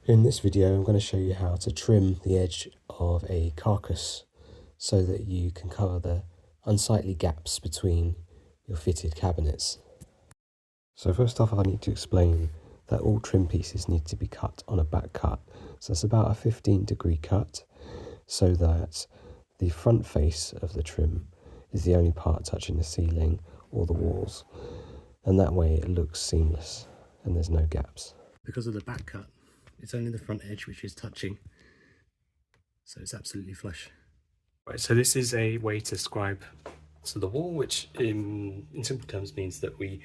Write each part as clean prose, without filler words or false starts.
In this video I'm going to show you how to trim the edge of a carcass so that you can cover the unsightly gaps between your fitted cabinets. So first off I need to explain that all trim pieces need to be cut on a back cut. So it's about a 15-degree cut so that the front face of the trim is the only part touching the ceiling or the walls, and that way it looks seamless and there's no gaps. Because of the back cut, it's only the front edge which is touching, so it's absolutely flush. Right, so this is a way to scribe to the wall, which in simple terms means that we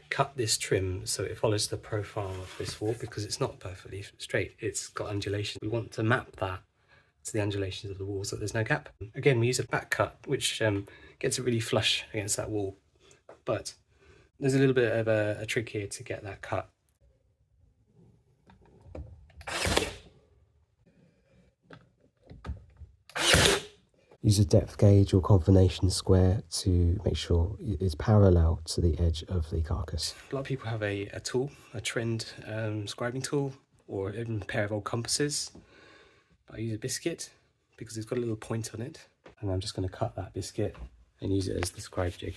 cut this trim so it follows the profile of this wall, because it's not perfectly straight, it's got undulation. We want to map that to the undulations of the wall so there's no gap. Again, we use a back cut which gets it really flush against that wall, but there's a little bit of a trick here to get that cut. Use a depth gauge or combination square to make sure it's parallel to the edge of the carcass. A lot of people have a tool, a trend scribing tool, or even a pair of old compasses. I use a biscuit because it's got a little point on it, and I'm just going to cut that biscuit and use it as the scribe jig.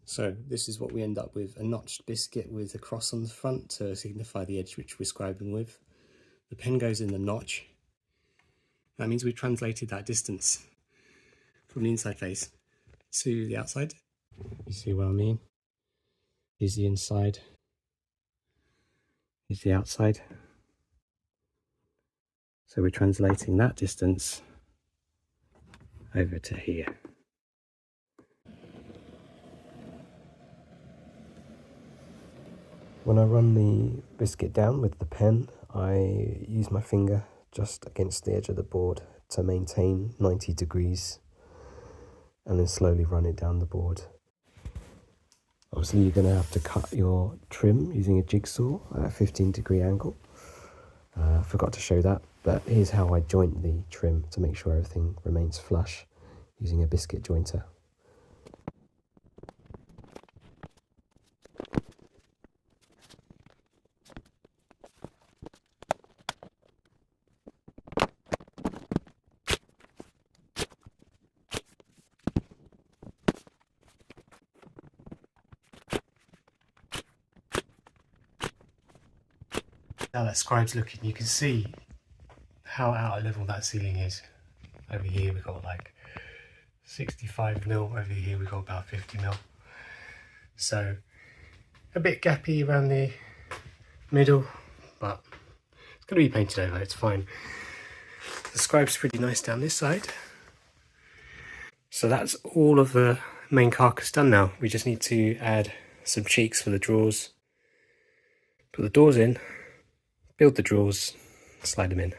So this is what we end up with: a notched biscuit with a cross on the front to signify the edge which we're scribing with. The pen goes in the notch. That means we've translated that distance from the inside face to the outside. You see what I mean? Here's the inside. Here's the outside. So we're translating that distance over to here. When I run the biscuit down with the pen, I use my finger just against the edge of the board to maintain 90 degrees and then slowly run it down the board. Obviously you're going to have to cut your trim using a jigsaw at a 15-degree angle. I forgot to show that, but here's how I joint the trim to make sure everything remains flush using a biscuit jointer. Now that scribe's looking, you can see how out of level that ceiling is. Over here we've got like 65 mil, over here we've got about 50 mil. So a bit gappy around the middle, but it's going to be painted over, it's fine. The scribe's pretty nice down this side. So that's all of the main carcass done now. We just need to add some cheeks for the drawers, put the doors in, build the drawers, slide them in.